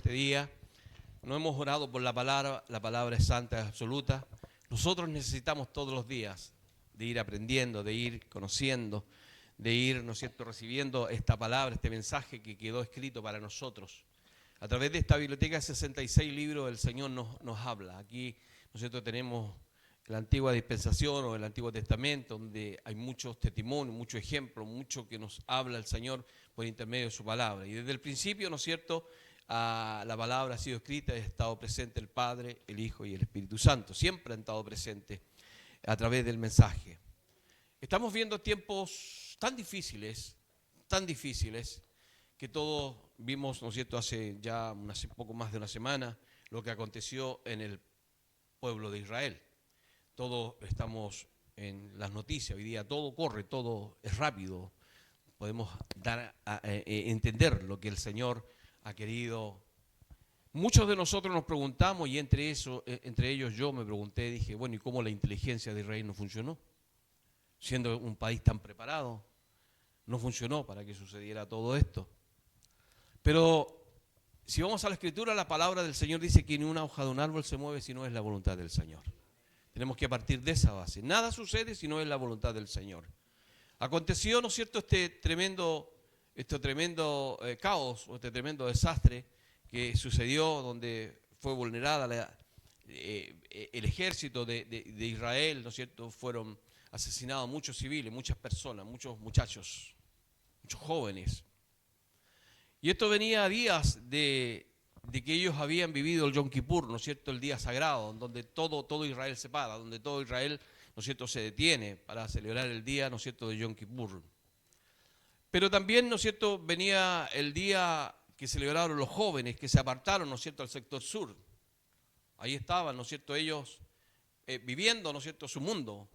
este día. No hemos orado por la palabra es santa, es absoluta. Nosotros necesitamos todos los días de ir aprendiendo, de ir conociendo, de ir, ¿no es cierto?, recibiendo esta palabra, este mensaje que quedó escrito para nosotros. A través de esta biblioteca de 66 libros el Señor nos habla. Aquí, ¿no es cierto?, tenemos la antigua dispensación o el Antiguo Testamento, donde hay muchos testimonios, muchos ejemplos, mucho que nos habla el Señor por intermedio de su palabra. Y desde el principio, ¿no es cierto?, la palabra ha sido escrita y ha estado presente el Padre, el Hijo y el Espíritu Santo. Siempre han estado presentes a través del mensaje. Estamos viendo tiempos tan difíciles, que todos vimos, ¿no es cierto?, hace ya poco más de una semana, lo que aconteció en el pueblo de Israel. Todos estamos en las noticias, hoy día todo corre, todo es rápido. Podemos dar a entender lo que el Señor ha querido. Muchos de nosotros nos preguntamos, y entre ellos yo me pregunté, dije, bueno, ¿y cómo la inteligencia de Israel no funcionó? Siendo un país tan preparado, no funcionó para que sucediera todo esto. Pero si vamos a la Escritura, la palabra del Señor dice que ni una hoja de un árbol se mueve si no es la voluntad del Señor. Tenemos que partir de esa base. Nada sucede si no es la voluntad del Señor. Aconteció, ¿no es cierto?, este tremendo caos o este tremendo desastre que sucedió donde fue vulnerada el ejército de Israel, ¿no es cierto? Fueron asesinados muchos civiles, muchas personas, muchos muchachos, muchos jóvenes. Y esto venía a días de que ellos habían vivido el Yom Kippur, ¿no es cierto?, el día sagrado, donde todo Israel se para, donde todo Israel, ¿no es cierto?, se detiene para celebrar el día, ¿no es cierto?, de Yom Kippur. Pero también, ¿no es cierto?, venía el día que celebraron los jóvenes, que se apartaron, ¿no es cierto?, al sector sur. Ahí estaban, ¿no es cierto?, ellos viviendo, ¿no es cierto?, su mundo,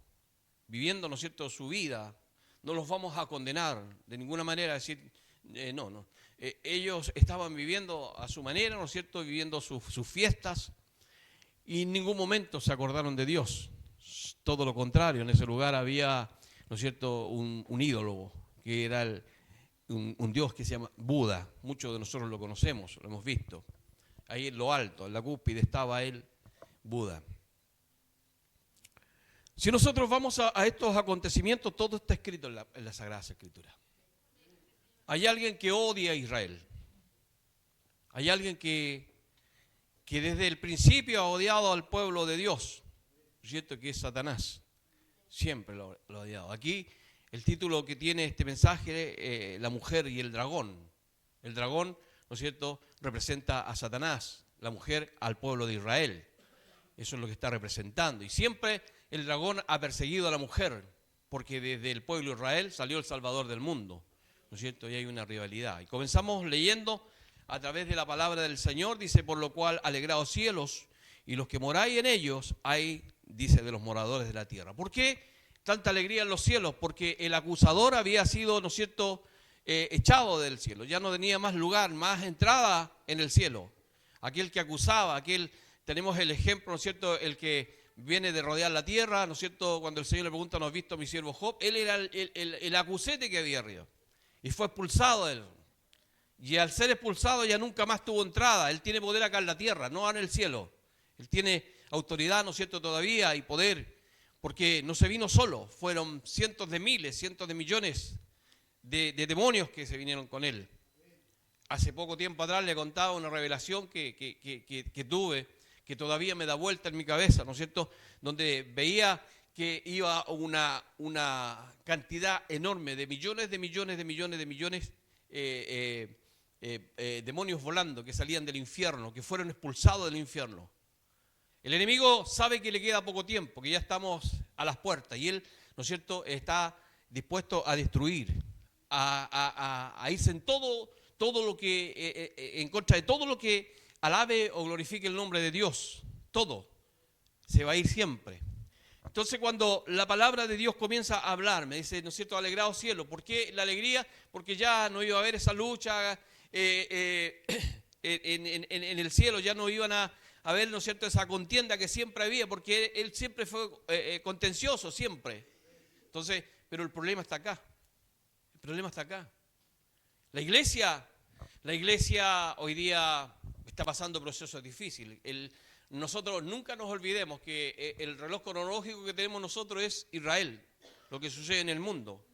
viviendo, ¿no es cierto?, su vida. No los vamos a condenar de ninguna manera, decir, no. Ellos estaban viviendo a su manera, ¿no es cierto?, viviendo sus fiestas, y en ningún momento se acordaron de Dios. Todo lo contrario, en ese lugar había, ¿no es cierto?, un ídolo, que era un dios que se llama Buda. Muchos de nosotros lo conocemos, lo hemos visto. Ahí en lo alto, en la cúspide, estaba él, Buda. Si nosotros vamos a estos acontecimientos, todo está escrito en la Sagrada Escritura. Hay alguien que odia a Israel. Hay alguien que desde el principio ha odiado al pueblo de Dios, ¿cierto?, que es Satanás. Siempre lo ha odiado. Aquí el título que tiene este mensaje, la mujer y el dragón. El dragón, ¿no es cierto?, representa a Satanás, la mujer al pueblo de Israel. Eso es lo que está representando. Y siempre el dragón ha perseguido a la mujer, porque desde el pueblo de Israel salió el Salvador del mundo, ¿no es cierto? Y hay una rivalidad. Y comenzamos leyendo a través de la palabra del Señor, dice, por lo cual alegraos cielos, y los que moráis en ellos, hay, dice, de los moradores de la tierra. ¿Por qué tanta alegría en los cielos? Porque el acusador había sido, ¿no es cierto?, echado del cielo. Ya no tenía más lugar, más entrada en el cielo. Aquel que acusaba, tenemos el ejemplo, ¿no es cierto?, el que viene de rodear la tierra, ¿no es cierto?, cuando el Señor le pregunta, ¿no has visto a mi siervo Job? Él era el acusete que había arriba. Y fue expulsado de él. Y al ser expulsado ya nunca más tuvo entrada. Él tiene poder acá en la tierra, no en el cielo. Él tiene autoridad, ¿no es cierto?, todavía y poder, porque no se vino solo. Fueron cientos de miles, cientos de millones de demonios que se vinieron con él. Hace poco tiempo atrás le contaba una revelación que tuve, que todavía me da vuelta en mi cabeza, ¿no es cierto?, donde veía que iba una cantidad enorme de millones, demonios volando que salían del infierno, que fueron expulsados del infierno. El enemigo sabe que le queda poco tiempo, que ya estamos a las puertas, y él, ¿no es cierto?, está dispuesto a destruir, a irse en todo lo que, en contra de todo lo que alabe o glorifique el nombre de Dios. Todo se va a ir siempre. Entonces, cuando la palabra de Dios comienza a hablar, me dice, ¿no es cierto?, alegraos cielo. ¿Por qué la alegría? Porque ya no iba a haber esa lucha en el cielo, ya no iban a ver, ¿no es cierto?, esa contienda que siempre había, porque él siempre fue contencioso, siempre. Entonces, pero el problema está acá. El problema está acá. La iglesia hoy día está pasando procesos difíciles. Nosotros nunca nos olvidemos que el reloj cronológico que tenemos nosotros es Israel, lo que sucede en el mundo.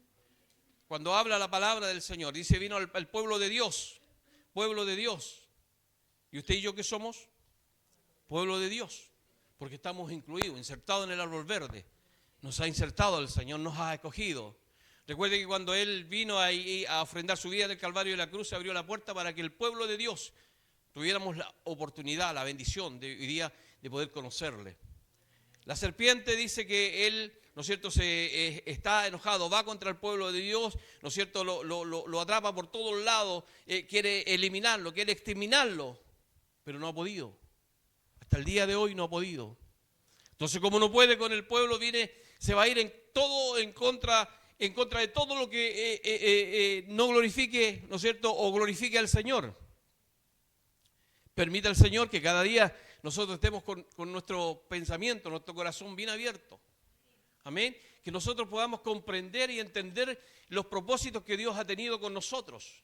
Cuando habla la palabra del Señor, dice, vino el pueblo de Dios, pueblo de Dios. ¿Y usted y yo qué somos? Pueblo de Dios, porque estamos incluidos, insertados en el árbol verde. Nos ha insertado el Señor, nos ha escogido. Recuerde que cuando Él vino ahí a ofrendar su vida en el Calvario de la cruz, se abrió la puerta para que el pueblo de Dios tuviéramos la oportunidad, la bendición de hoy día de poder conocerle. La serpiente dice que Él, ¿no es cierto?, está enojado, va contra el pueblo de Dios, ¿no es cierto?, lo atrapa por todos lados, quiere eliminarlo, quiere exterminarlo, pero no ha podido. Hasta el día de hoy no ha podido. Entonces, como no puede con el pueblo, se va a ir en contra de todo lo que no glorifique, ¿no es cierto?, o glorifique al Señor. Permita al Señor que cada día nosotros estemos con nuestro pensamiento, nuestro corazón bien abierto. Amén. Que nosotros podamos comprender y entender los propósitos que Dios ha tenido con nosotros.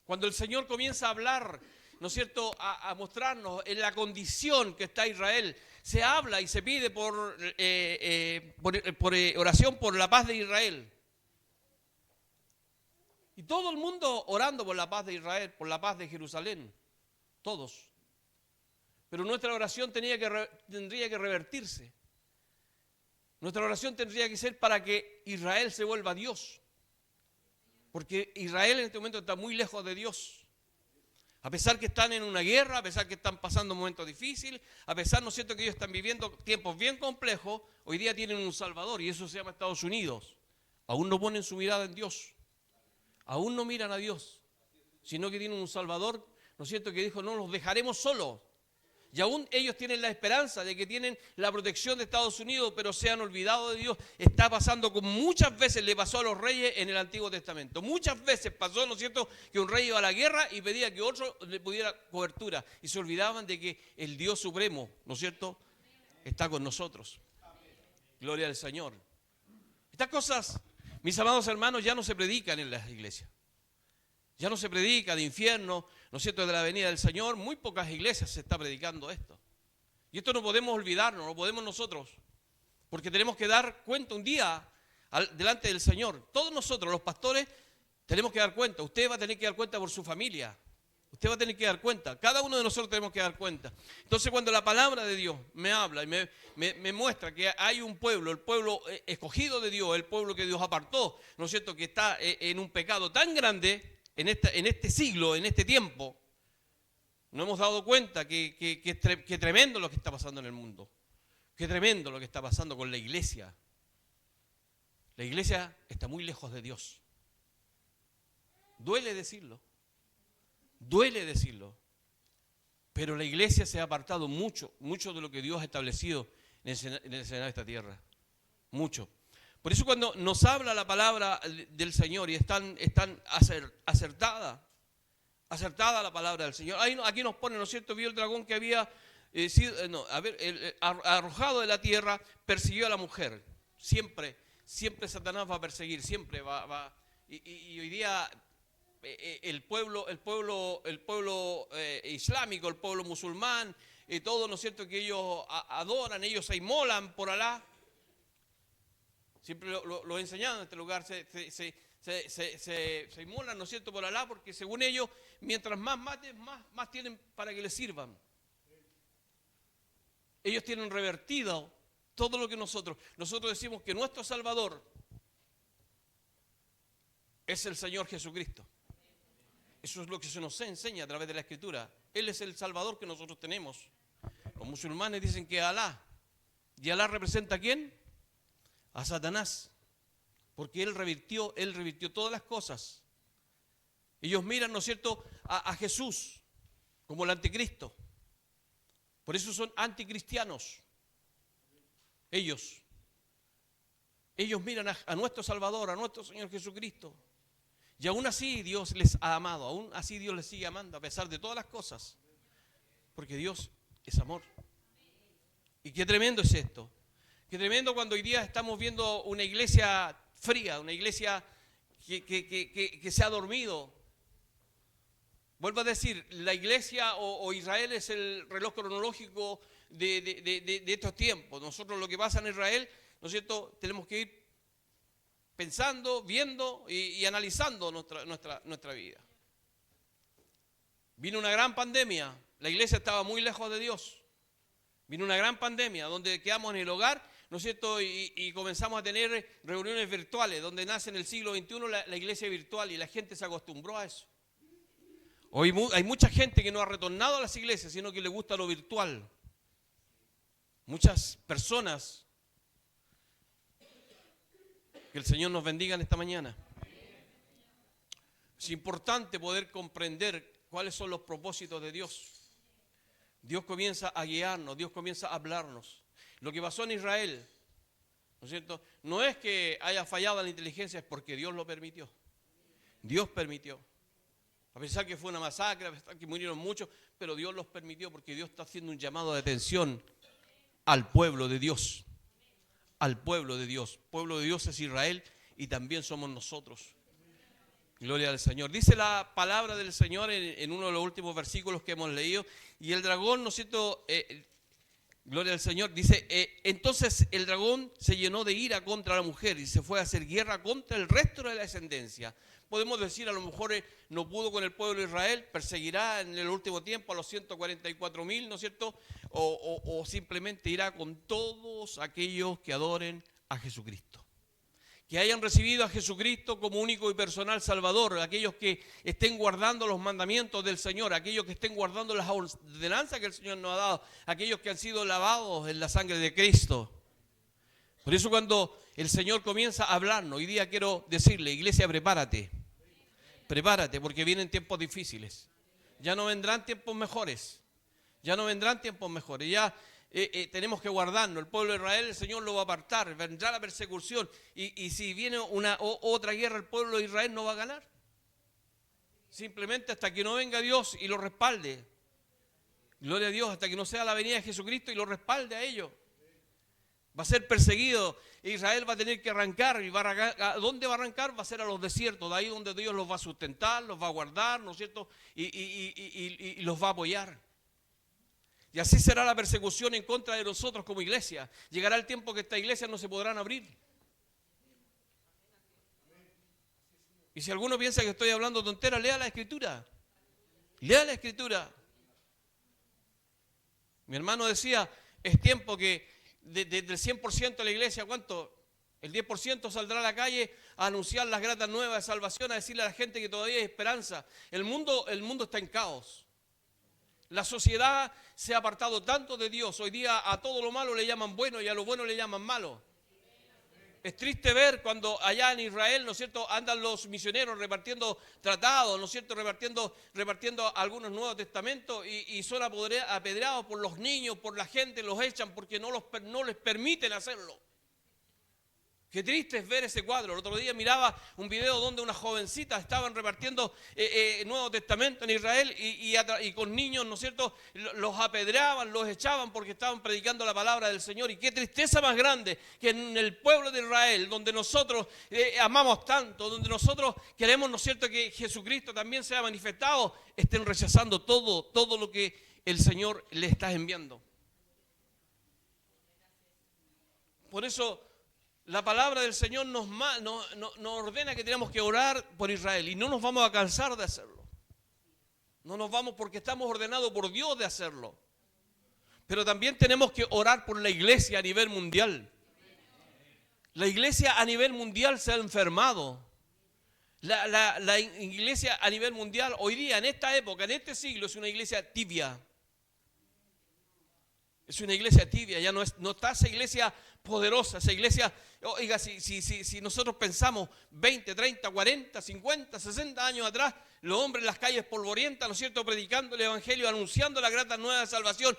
Cuando el Señor comienza a hablar, ¿no es cierto?, a mostrarnos en la condición que está Israel, se habla y se pide por oración por la paz de Israel. Y todo el mundo orando por la paz de Israel, por la paz de Jerusalén. Todos. Pero nuestra oración tendría que revertirse. Nuestra oración tendría que ser para que Israel se vuelva Dios. Porque Israel en este momento está muy lejos de Dios. A pesar que están en una guerra, a pesar que están pasando momentos difíciles, a pesar, ¿no es cierto?, que ellos están viviendo tiempos bien complejos, hoy día tienen un Salvador y eso se llama Estados Unidos. Aún no ponen su mirada en Dios. Aún no miran a Dios, sino que tienen un Salvador, ¿no es cierto?, que dijo, no los dejaremos solos. Y aún ellos tienen la esperanza de que tienen la protección de Estados Unidos, pero se han olvidado de Dios. Está pasando como muchas veces le pasó a los reyes en el Antiguo Testamento. Muchas veces pasó, ¿no es cierto?, que un rey iba a la guerra y pedía que otro le pudiera cobertura. Y se olvidaban de que el Dios Supremo, ¿no es cierto?, está con nosotros. Gloria al Señor. Estas cosas, mis amados hermanos, ya no se predican en las iglesias. Ya no se predica de infierno, ¿no es cierto?, de la venida del Señor. Muy pocas iglesias se está predicando esto. Y esto no podemos olvidarnos, no podemos nosotros, porque tenemos que dar cuenta un día delante del Señor. Todos nosotros, los pastores, tenemos que dar cuenta. Usted va a tener que dar cuenta por su familia. Usted va a tener que dar cuenta. Cada uno de nosotros tenemos que dar cuenta. Entonces, cuando la palabra de Dios me habla y me muestra que hay un pueblo, el pueblo escogido de Dios, el pueblo que Dios apartó, ¿no es cierto?, que está en un pecado tan grande, en este siglo, en este tiempo, no hemos dado cuenta que tremendo lo que está pasando en el mundo. Qué tremendo lo que está pasando con la iglesia. La iglesia está muy lejos de Dios. Duele decirlo. Duele decirlo. Pero la iglesia se ha apartado mucho de lo que Dios ha establecido en el escenario de esta tierra. Mucho. Por eso cuando nos habla la palabra del Señor y están acertada la palabra del Señor. Aquí nos pone, ¿no es cierto?, vio el dragón que había arrojado de la tierra, persiguió a la mujer. Siempre Satanás va a perseguir, siempre va. Y hoy día el pueblo islámico, el pueblo musulmán, todo, ¿no es cierto?, que ellos adoran, ellos se inmolan por Alá. Siempre lo he enseñado en este lugar, se inmolan, ¿no es cierto?, por Alá, porque según ellos, mientras más maten, más tienen para que les sirvan. Ellos tienen revertido todo lo que nosotros decimos que nuestro Salvador es el Señor Jesucristo. Eso es lo que se nos enseña a través de la Escritura. Él es el Salvador que nosotros tenemos. Los musulmanes dicen que Alá. ¿Y Alá representa a quién? A Satanás. Porque Él revirtió todas las cosas. Ellos miran, ¿no es cierto?, a Jesús como el anticristo. Por eso son anticristianos. Ellos miran a nuestro Salvador, a nuestro Señor Jesucristo. Y aún así Dios les ha amado, aún así Dios les sigue amando a pesar de todas las cosas. Porque Dios es amor. Y qué tremendo es esto. Qué tremendo cuando hoy día estamos viendo una iglesia fría, una iglesia que se ha dormido. Vuelvo a decir, la iglesia o Israel es el reloj cronológico de estos tiempos. Nosotros lo que pasa en Israel, ¿no es cierto?, tenemos que ir pensando, viendo y analizando nuestra vida. Vino una gran pandemia, la iglesia estaba muy lejos de Dios. Vino una gran pandemia donde quedamos en el hogar, ¿no es cierto?, y comenzamos a tener reuniones virtuales, donde nace en el siglo XXI la iglesia virtual y la gente se acostumbró a eso. Hoy hay mucha gente que no ha retornado a las iglesias, sino que le gusta lo virtual. Muchas personas. Que el Señor nos bendiga en esta mañana. Es importante poder comprender cuáles son los propósitos de Dios. Dios comienza a guiarnos, Dios comienza a hablarnos. Lo que pasó en Israel, ¿no es cierto?, no es que haya fallado la inteligencia, es porque Dios lo permitió. Dios permitió. A pesar que fue una masacre, a pesar que murieron muchos, pero Dios los permitió porque Dios está haciendo un llamado de atención al pueblo de Dios. Al pueblo de Dios. Pueblo de Dios es Israel y también somos nosotros. Gloria al Señor. Dice la palabra del Señor en uno de los últimos versículos que hemos leído. Y el dragón, ¿no es cierto?, gloria al Señor, dice, entonces el dragón se llenó de ira contra la mujer y se fue a hacer guerra contra el resto de la descendencia. Podemos decir, a lo mejor no pudo con el pueblo de Israel, perseguirá en el último tiempo a los 144,000, ¿no es cierto? O simplemente irá con todos aquellos que adoren a Jesucristo. Que hayan recibido a Jesucristo como único y personal Salvador, aquellos que estén guardando los mandamientos del Señor, aquellos que estén guardando las ordenanzas que el Señor nos ha dado, aquellos que han sido lavados en la sangre de Cristo. Por eso cuando el Señor comienza a hablarnos, hoy día quiero decirle, iglesia, prepárate. Prepárate porque vienen tiempos difíciles. Ya no vendrán tiempos mejores. Ya no vendrán tiempos mejores. Ya tenemos que guardarnos. El pueblo de Israel, el Señor lo va a apartar. Vendrá la persecución. Y si viene otra guerra, el pueblo de Israel no va a ganar. Simplemente hasta que no venga Dios y lo respalde. Gloria a Dios, hasta que no sea la venida de Jesucristo y lo respalde a ellos. Va a ser perseguido. Israel va a tener que arrancar. ¿Y ¿a dónde va a arrancar? Va a ser a los desiertos. De ahí donde Dios los va a sustentar, los va a guardar, ¿no es cierto? Y los va a apoyar. Y así será la persecución en contra de nosotros como iglesia. Llegará el tiempo que esta iglesia no se podrán abrir. Y si alguno piensa que estoy hablando tonteras, lea la Escritura. Lea la Escritura. Mi hermano decía, es tiempo que del 100% de la iglesia, ¿cuánto? El 10% saldrá a la calle a anunciar las gratas nuevas de salvación, a decirle a la gente que todavía hay esperanza. El mundo está en caos. La sociedad se ha apartado tanto de Dios. Hoy día a todo lo malo le llaman bueno y a lo bueno le llaman malo. Es triste ver cuando allá en Israel, ¿no es cierto?, andan los misioneros repartiendo tratados, ¿no es cierto?, repartiendo algunos Nuevos Testamentos y son apedreados por los niños, por la gente, los echan porque no les permiten hacerlo. Qué triste es ver ese cuadro. El otro día miraba un video donde unas jovencitas estaban repartiendo Nuevo Testamento en Israel y con niños, ¿no es cierto?, los apedreaban, los echaban porque estaban predicando la palabra del Señor. Y qué tristeza más grande que en el pueblo de Israel, donde nosotros amamos tanto, donde nosotros queremos, ¿no es cierto?, que Jesucristo también sea manifestado, estén rechazando todo lo que el Señor le está enviando. Por eso la palabra del Señor nos ordena que tenemos que orar por Israel y no nos vamos a cansar de hacerlo. No nos vamos porque estamos ordenados por Dios de hacerlo. Pero también tenemos que orar por la iglesia a nivel mundial. La iglesia a nivel mundial se ha enfermado. La iglesia a nivel mundial hoy día, en esta época, en este siglo, es una iglesia tibia. Es una iglesia tibia, ya no está esa iglesia poderosa, esa iglesia. Oiga, si nosotros pensamos 20, 30, 40, 50, 60 años atrás, los hombres en las calles polvorientas, ¿no es cierto?, predicando el evangelio, anunciando la grata nueva de salvación,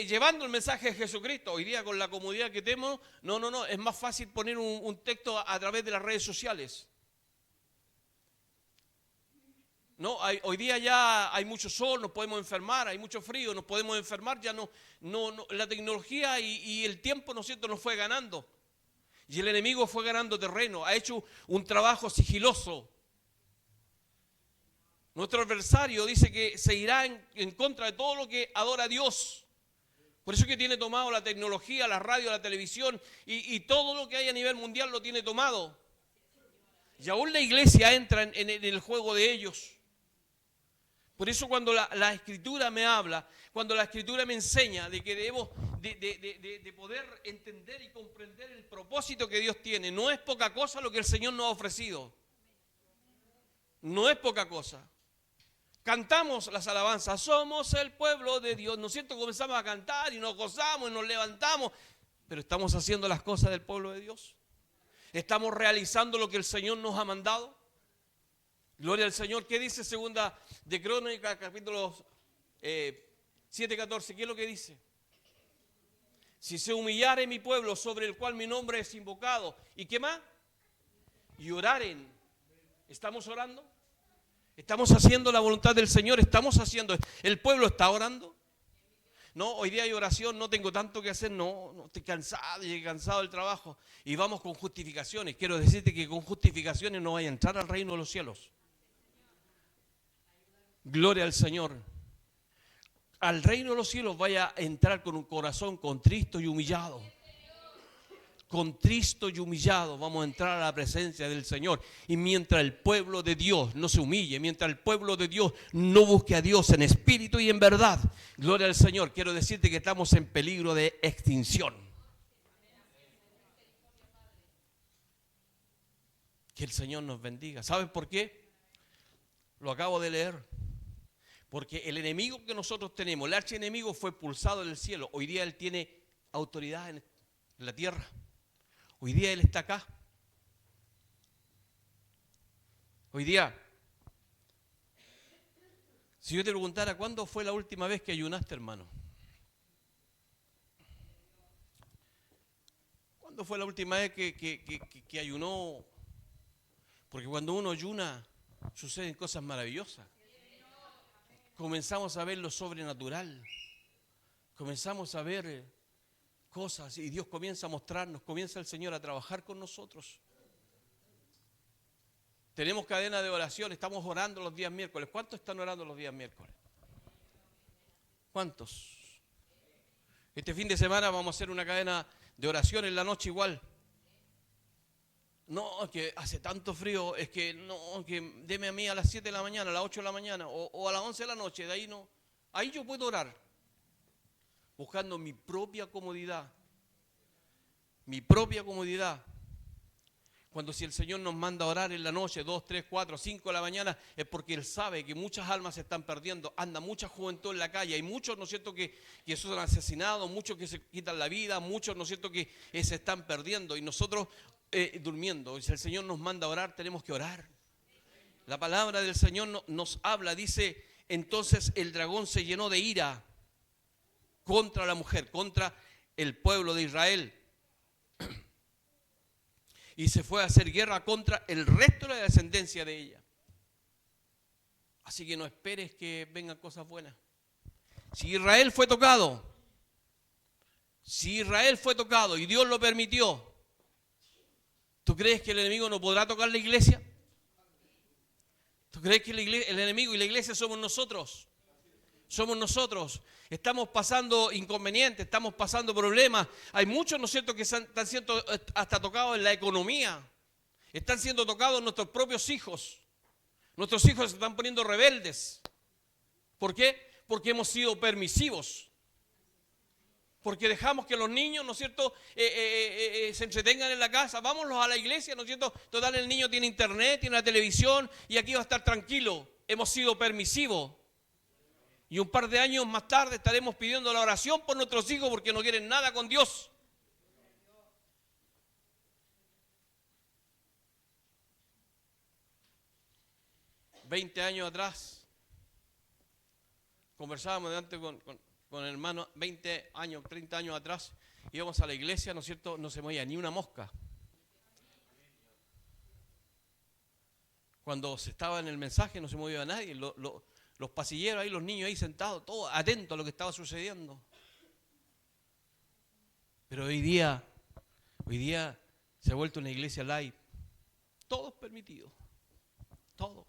llevando el mensaje de Jesucristo. Hoy día con la comodidad que tenemos, no, es más fácil poner un texto a través de las redes sociales. No, hoy día ya hay mucho sol, nos podemos enfermar, hay mucho frío, nos podemos enfermar, ya no la tecnología y el tiempo, ¿no es cierto?, nos fue ganando. Y el enemigo fue ganando terreno, ha hecho un trabajo sigiloso. Nuestro adversario dice que se irá en contra de todo lo que adora a Dios. Por eso es que tiene tomado la tecnología, la radio, la televisión y todo lo que hay a nivel mundial lo tiene tomado. Y aún la iglesia entra en el juego de ellos. Por eso cuando la Escritura me habla, cuando la Escritura me enseña de que debo de poder entender y comprender el propósito que Dios tiene, no es poca cosa lo que el Señor nos ha ofrecido. No es poca cosa. Cantamos las alabanzas, somos el pueblo de Dios, ¿no es cierto? Comenzamos a cantar y nos gozamos y nos levantamos, pero estamos haciendo las cosas del pueblo de Dios. Estamos realizando lo que el Señor nos ha mandado. Gloria al Señor. ¿Qué dice segunda de Crónicas, capítulo 7:14? ¿Qué es lo que dice? Si se humillare mi pueblo sobre el cual mi nombre es invocado, ¿y qué más? Y oraren. ¿Estamos orando? ¿Estamos haciendo la voluntad del Señor? ¿Estamos haciendo? ¿El pueblo está orando? No, hoy día hay oración, no tengo tanto que hacer, no estoy cansado, llegué cansado del trabajo. Y vamos con justificaciones. Quiero decirte que con justificaciones no vaya a entrar al reino de los cielos. Gloria al Señor. Al reino de los cielos vaya a entrar con un corazón contristo y humillado. Contristo y humillado vamos a entrar a la presencia del Señor. Y mientras el pueblo de Dios no se humille, mientras el pueblo de Dios no busque a Dios en espíritu y en verdad, gloria al Señor, quiero decirte que estamos en peligro de extinción. Que el Señor nos bendiga. ¿Saben por qué? Lo acabo de leer. Porque el enemigo que nosotros tenemos, el archienemigo, fue expulsado del cielo. Hoy día él tiene autoridad en la tierra. Hoy día él está acá. Hoy día, si yo te preguntara, ¿cuándo fue la última vez que ayunaste, hermano? ¿Cuándo fue la última vez que ayunó? Porque cuando uno ayuna, suceden cosas maravillosas. Comenzamos a ver lo sobrenatural. Comenzamos a ver cosas y Dios comienza a mostrarnos, comienza el Señor a trabajar con nosotros. Tenemos cadena de oración, estamos orando los días miércoles. ¿Cuántos están orando los días miércoles? ¿Cuántos? Este fin de semana vamos a hacer una cadena de oración en la noche igual. No, que hace tanto frío, es que no, que deme a mí a las 7 de la mañana, a las 8 de la mañana o a las 11 de la noche, de ahí no. Ahí yo puedo orar, buscando mi propia comodidad. Mi propia comodidad. Cuando si el Señor nos manda a orar en la noche, 2, 3, 4, 5 de la mañana, es porque Él sabe que muchas almas se están perdiendo, anda mucha juventud en la calle, hay muchos, ¿no es cierto?, que son asesinados, muchos que se quitan la vida, muchos, ¿no es cierto?, que se están perdiendo y nosotros durmiendo. Y si el Señor nos manda a orar, tenemos que orar. La palabra del Señor nos habla, dice, entonces el dragón se llenó de ira contra la mujer, contra el pueblo de Israel. Y se fue a hacer guerra contra el resto de la descendencia de ella. Así que no esperes que vengan cosas buenas. Si Israel fue tocado y Dios lo permitió, ¿tú crees que el enemigo no podrá tocar la iglesia? ¿Tú crees que el enemigo y la iglesia somos nosotros? Somos nosotros. Estamos pasando inconvenientes, estamos pasando problemas. Hay muchos, ¿no es cierto?, que están siendo hasta tocados en la economía. Están siendo tocados nuestros propios hijos. Nuestros hijos se están poniendo rebeldes. ¿Por qué? Porque hemos sido permisivos. Porque dejamos que los niños, ¿no es cierto?, se entretengan en la casa. Vámonos a la iglesia, ¿no es cierto? Total, el niño tiene internet, tiene la televisión y aquí va a estar tranquilo. Hemos sido permisivos. Y un par de años más tarde estaremos pidiendo la oración por nuestros hijos porque no quieren nada con Dios. Veinte años atrás, conversábamos antes con el hermano, 20 años, 30 años atrás, íbamos a la iglesia, ¿no es cierto?, no se movía ni una mosca. Cuando se estaba en el mensaje no se movía nadie, los pasilleros ahí, los niños ahí sentados, todos atentos a lo que estaba sucediendo. Pero hoy día se ha vuelto una iglesia light. Todo es permitido. Todo.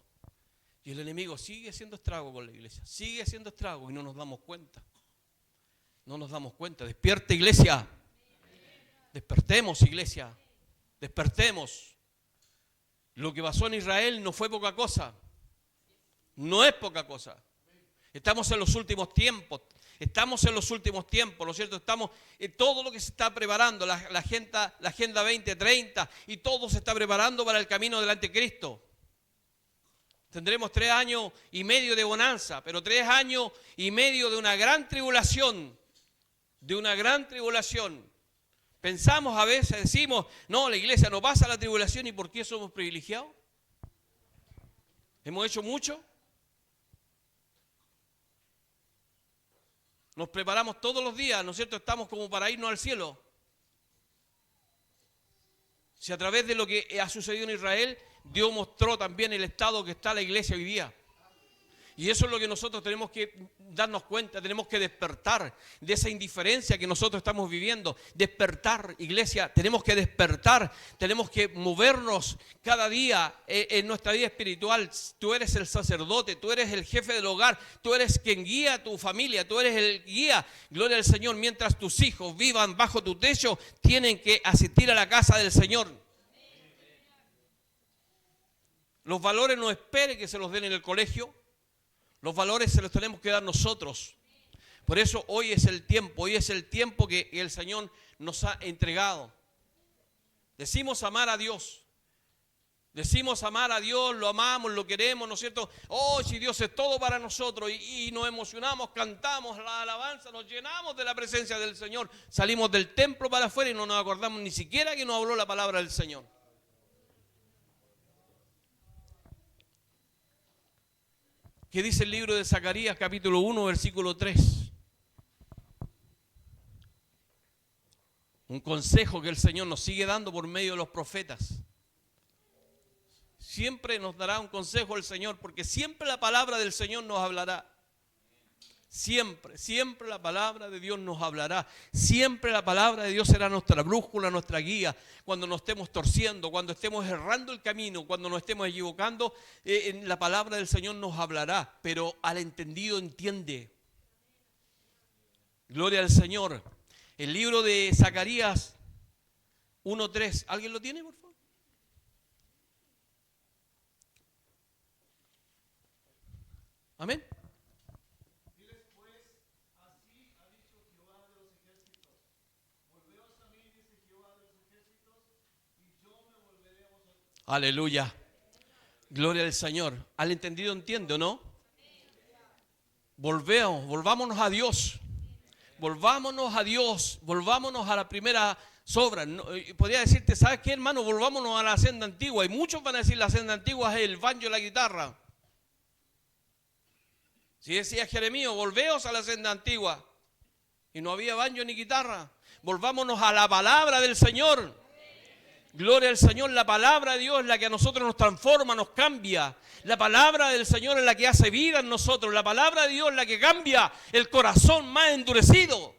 Y el enemigo sigue haciendo estrago con la iglesia, sigue haciendo estrago y no nos damos cuenta. No nos damos cuenta. Despierta, iglesia. Despertemos, iglesia. Despertemos. Lo que pasó en Israel no fue poca cosa. No es poca cosa. Estamos en los últimos tiempos. Estamos en los últimos tiempos, ¿no es cierto? Estamos en todo lo que se está preparando, la Agenda 2030, y todo se está preparando para el camino del anticristo. Tendremos 3 años y medio de bonanza, pero 3 años y medio de una gran tribulación. De una gran tribulación. Pensamos a veces, decimos, no, la iglesia no pasa la tribulación, ¿y por qué somos privilegiados? ¿Hemos hecho mucho? Nos preparamos todos los días, ¿no es cierto? Estamos como para irnos al cielo. Si a través de lo que ha sucedido en Israel, Dios mostró también el estado que está la iglesia hoy día. Y eso es lo que nosotros tenemos que darnos cuenta, tenemos que despertar de esa indiferencia que nosotros estamos viviendo. Despertar, iglesia, tenemos que despertar, tenemos que movernos cada día en nuestra vida espiritual. Tú eres el sacerdote, tú eres el jefe del hogar, tú eres quien guía a tu familia, tú eres el guía, gloria al Señor. Mientras tus hijos vivan bajo tu techo, tienen que asistir a la casa del Señor. Los valores no espere que se los den en el colegio. Los valores se los tenemos que dar nosotros. Por eso hoy es el tiempo que el Señor nos ha entregado. Decimos amar a Dios. Decimos amar a Dios, lo amamos, lo queremos, ¿no es cierto? Oh, si Dios es todo para nosotros, y nos emocionamos, cantamos la alabanza, nos llenamos de la presencia del Señor. Salimos del templo para afuera y no nos acordamos ni siquiera que nos habló la palabra del Señor. ¿Qué dice el libro de Zacarías, capítulo 1, versículo 3? Un consejo que el Señor nos sigue dando por medio de los profetas. Siempre nos dará un consejo el Señor, porque siempre la palabra del Señor nos hablará. Siempre, siempre la palabra de Dios nos hablará. Siempre la palabra de Dios será nuestra brújula, nuestra guía. Cuando nos estemos torciendo, cuando estemos errando el camino, cuando nos estemos equivocando, la palabra del Señor nos hablará. Pero al entendido entiende. Gloria al Señor. El libro de Zacarías 1:3. ¿Alguien lo tiene, por favor? Amén. Aleluya. Gloria al Señor. ¿Al entendido entiende o no? Volvámonos a Dios. Volvámonos a Dios. Volvámonos a la primera obra. Podría decirte, ¿sabes qué, hermano? Volvámonos a la senda antigua. Y muchos van a decir la senda antigua es el banjo y la guitarra. Si decía Jeremías, volveos a la senda antigua. Y no había banjo ni guitarra. Volvámonos a la palabra del Señor. Gloria al Señor, la palabra de Dios es la que a nosotros nos transforma, nos cambia. La palabra del Señor es la que hace vida en nosotros. La palabra de Dios es la que cambia el corazón más endurecido.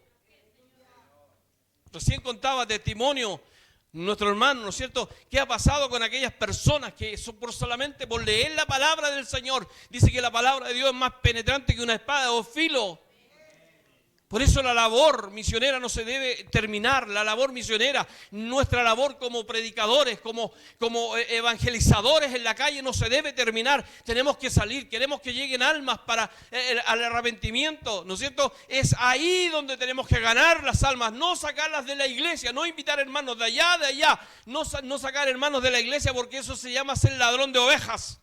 Recién contaba testimonio nuestro hermano, ¿no es cierto? ¿Qué ha pasado con aquellas personas que solamente por leer la palabra del Señor, dice que la palabra de Dios es más penetrante que una espada de 2 filos? Por eso la labor misionera no se debe terminar. La labor misionera, nuestra labor como predicadores, como evangelizadores en la calle no se debe terminar. Tenemos que salir, queremos que lleguen almas para al arrepentimiento, ¿no es cierto? Es ahí donde tenemos que ganar las almas, no sacarlas de la iglesia, no invitar hermanos de allá, no sacar hermanos de la iglesia, porque eso se llama ser ladrón de ovejas.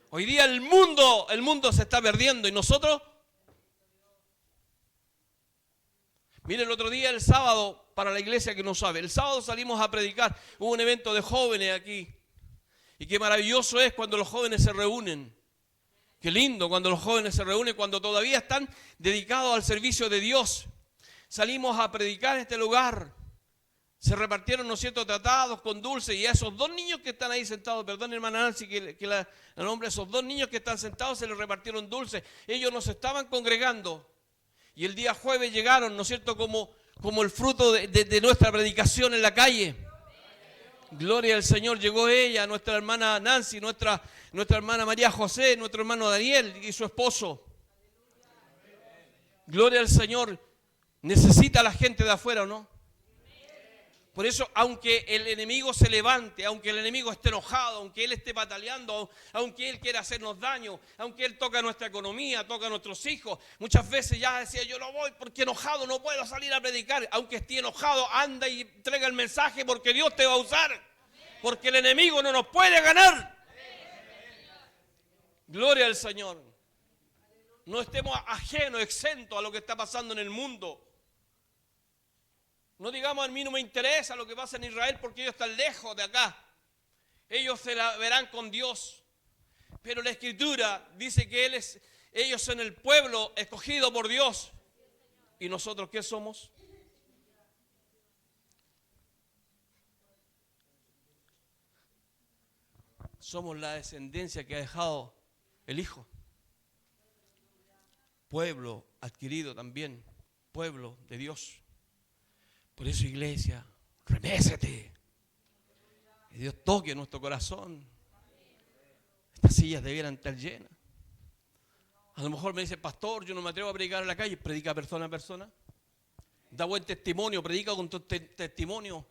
Hoy día el mundo se está perdiendo y nosotros... Mire, el otro día, el sábado, para la iglesia que no sabe, el sábado salimos a predicar, hubo un evento de jóvenes aquí, y qué maravilloso es cuando los jóvenes se reúnen, qué lindo cuando los jóvenes se reúnen, cuando todavía están dedicados al servicio de Dios. Salimos a predicar en este lugar, se repartieron, ¿no es cierto?, tratados con dulce, y a esos 2 niños que están ahí sentados, perdón hermana Nancy que la nombre, esos 2 niños que están sentados se les repartieron dulce. Ellos nos estaban congregando. Y el día jueves llegaron, ¿no es cierto?, como el fruto de nuestra predicación en la calle. Gloria al Señor, llegó ella, nuestra hermana Nancy, nuestra hermana María José, nuestro hermano Daniel y su esposo. Gloria al Señor. ¿Necesita la gente de afuera o no? Por eso, aunque el enemigo se levante, aunque el enemigo esté enojado, aunque él esté bataleando, aunque él quiera hacernos daño, aunque él toca nuestra economía, toca a nuestros hijos, muchas veces ya decía, yo no voy porque enojado no puedo salir a predicar. Aunque esté enojado, anda y entrega el mensaje porque Dios te va a usar. Porque el enemigo no nos puede ganar. Gloria al Señor. No estemos ajenos, exentos a lo que está pasando en el mundo. No digamos, a mí no me interesa lo que pasa en Israel porque ellos están lejos de acá. Ellos se la verán con Dios. Pero la Escritura dice que ellos son el pueblo escogido por Dios. ¿Y nosotros qué somos? Somos la descendencia que ha dejado el Hijo. Pueblo adquirido también, pueblo de Dios. Por eso, iglesia, remésete. Que Dios toque nuestro corazón. Estas sillas debieran estar llenas. A lo mejor me dice, pastor, yo no me atrevo a predicar en la calle. Predica persona a persona. Da buen testimonio, predica con tu testimonio.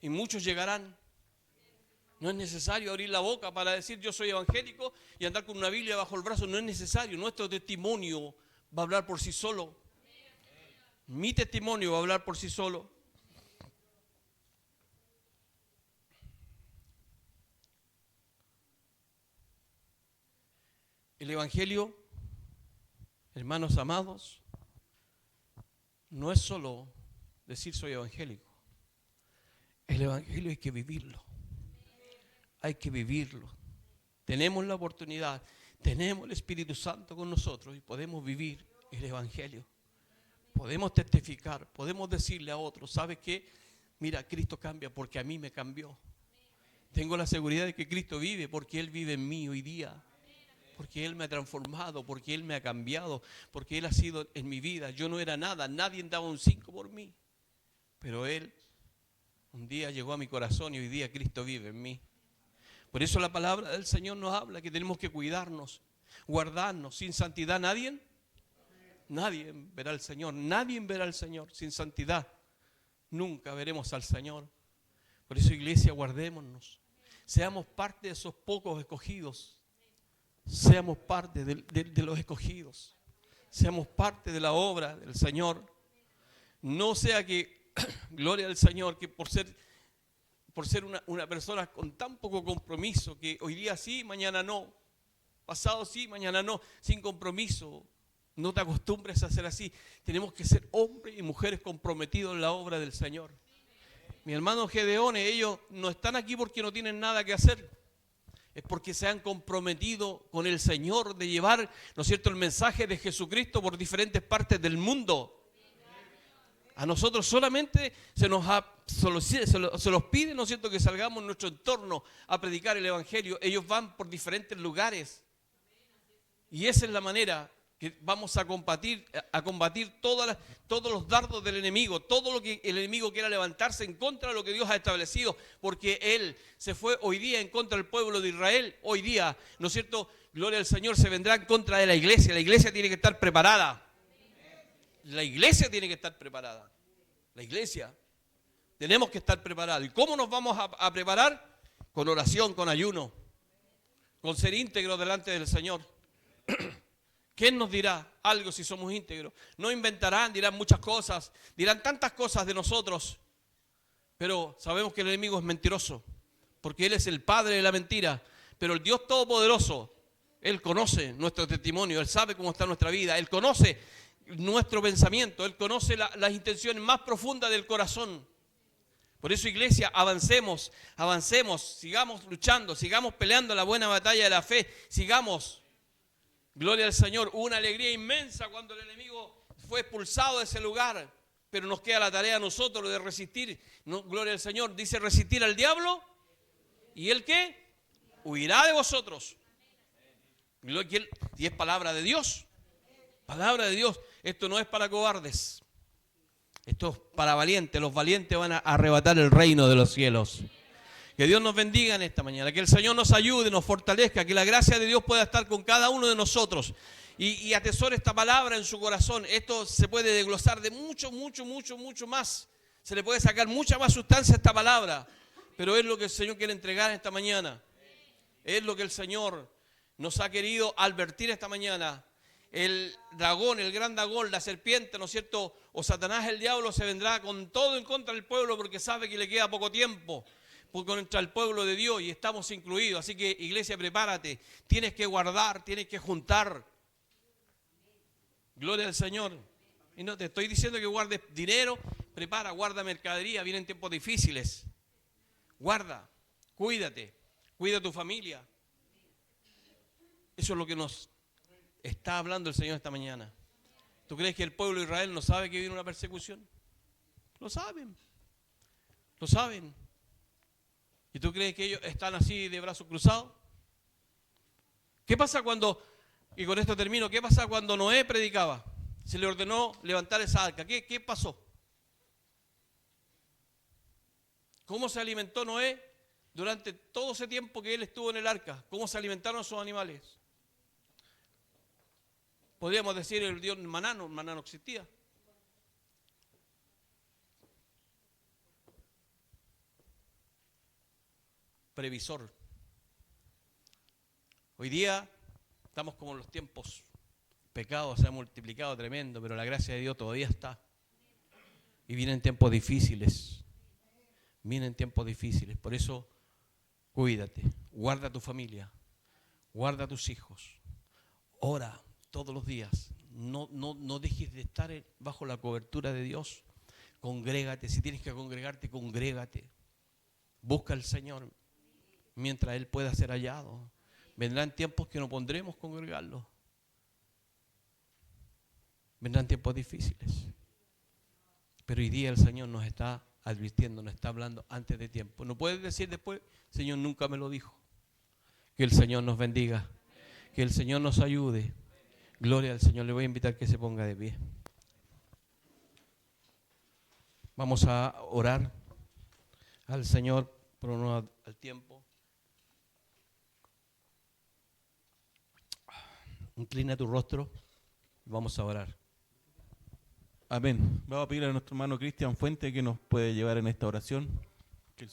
Y muchos llegarán. No es necesario abrir la boca para decir yo soy evangélico y andar con una Biblia bajo el brazo. No es necesario. Nuestro testimonio va a hablar por sí solo. Mi testimonio va a hablar por sí solo. El Evangelio, hermanos amados, no es solo decir soy evangélico. El Evangelio hay que vivirlo. Hay que vivirlo. Tenemos la oportunidad, tenemos el Espíritu Santo con nosotros y podemos vivir el Evangelio. Podemos testificar, podemos decirle a otros, ¿sabes qué? Mira, Cristo cambia porque a mí me cambió. Tengo la seguridad de que Cristo vive porque Él vive en mí hoy día. Porque Él me ha transformado, porque Él me ha cambiado, porque Él ha sido en mi vida. Yo no era nada, nadie daba un 5 por mí. Pero Él un día llegó a mi corazón y hoy día Cristo vive en mí. Por eso la palabra del Señor nos habla que tenemos que cuidarnos, guardarnos. Sin santidad nadie verá al Señor. Nadie verá al Señor sin santidad. Nunca veremos al Señor. Por eso, iglesia, guardémonos. Seamos parte de esos pocos escogidos. Seamos parte de los escogidos. Seamos parte de la obra del Señor. No sea que, gloria al Señor, que por ser una persona con tan poco compromiso, que hoy día sí, mañana no, pasado sí, mañana no, sin compromiso, no te acostumbres a ser así. Tenemos que ser hombres y mujeres comprometidos en la obra del Señor. Mi hermano Gedeón, ellos no están aquí porque no tienen nada que hacer. Es porque se han comprometido con el Señor de llevar, ¿no es cierto?, el mensaje de Jesucristo por diferentes partes del mundo. A nosotros solamente se los pide, ¿no es cierto?, que salgamos en nuestro entorno a predicar el Evangelio. Ellos van por diferentes lugares. Y esa es la manera que vamos a combatir todos los dardos del enemigo, todo lo que el enemigo quiera levantarse en contra de lo que Dios ha establecido, porque Él se fue hoy día en contra del pueblo de Israel. Hoy día, ¿no es cierto?, gloria al Señor, se vendrá en contra de la iglesia. La iglesia tiene que estar preparada. La iglesia tiene que estar preparada. La iglesia. Tenemos que estar preparados. ¿Y cómo nos vamos a preparar? Con oración, con ayuno, con ser íntegros delante del Señor. ¿Quién nos dirá algo si somos íntegros? No inventarán, dirán muchas cosas, dirán tantas cosas de nosotros, pero sabemos que el enemigo es mentiroso, porque Él es el padre de la mentira. Pero el Dios Todopoderoso, Él conoce nuestro testimonio, Él sabe cómo está nuestra vida, Él conoce nuestro pensamiento, Él conoce las intenciones más profundas del corazón. Por eso, iglesia, avancemos, sigamos luchando, sigamos peleando la buena batalla de la fe, sigamos. Gloria al Señor. Hubo una alegría inmensa cuando el enemigo fue expulsado de ese lugar, pero nos queda la tarea a nosotros de resistir. No, gloria al Señor. Dice resistir al diablo. ¿Y él qué? Huirá de vosotros. Y es palabra de Dios. Palabra de Dios. Esto no es para cobardes. Esto es para valientes. Los valientes van a arrebatar el reino de los cielos. Que Dios nos bendiga en esta mañana, que el Señor nos ayude, nos fortalezca, que la gracia de Dios pueda estar con cada uno de nosotros y atesore esta palabra en su corazón. Esto se puede desglosar de mucho más. Se le puede sacar mucha más sustancia a esta palabra, pero es lo que el Señor quiere entregar esta mañana. Es lo que el Señor nos ha querido advertir esta mañana. El dragón, el gran dragón, la serpiente, ¿no es cierto? O Satanás, el diablo, se vendrá con todo en contra del pueblo porque sabe que le queda poco tiempo contra el pueblo de Dios y estamos incluidos. Así que, iglesia, prepárate. Tienes que guardar, tienes que juntar. Gloria al Señor. Y no te estoy diciendo que guardes dinero, prepara, guarda mercadería, vienen tiempos difíciles. Guarda, cuídate, cuida a tu familia. Eso es lo que nos está hablando el Señor esta mañana. ¿Tú crees que el pueblo de Israel no sabe que viene una persecución? Lo saben. Lo saben. ¿Y tú crees que ellos están así de brazos cruzados? ¿Qué pasa cuando, y con esto termino, qué pasa cuando Noé predicaba? Se le ordenó levantar esa arca. ¿Qué pasó? ¿Cómo se alimentó Noé durante todo ese tiempo que él estuvo en el arca? ¿Cómo se alimentaron sus animales? Podríamos decir el Dios maná no existía. Previsor. Hoy día estamos como en los tiempos, pecados se han multiplicado tremendo, pero la gracia de Dios todavía está. Y vienen tiempos difíciles. Vienen tiempos difíciles. Por eso, cuídate, guarda a tu familia, guarda a tus hijos. Ora todos los días. No dejes de estar bajo la cobertura de Dios. Congrégate. Si tienes que congregarte, congrégate. Busca al Señor mientras Él pueda ser hallado. Vendrán tiempos que no podremos congregarlos. Vendrán tiempos difíciles. Pero hoy día el Señor nos está advirtiendo, nos está hablando antes de tiempo. No puedes decir después, Señor nunca me lo dijo. Que el Señor nos bendiga. Que el Señor nos ayude. Gloria al Señor. Le voy a invitar que se ponga de pie. Vamos a orar al Señor por honor al tiempo. Inclina tu rostro. Vamos a orar. Amén. Vamos a pedir a nuestro hermano Cristian Fuente que nos puede llevar en esta oración.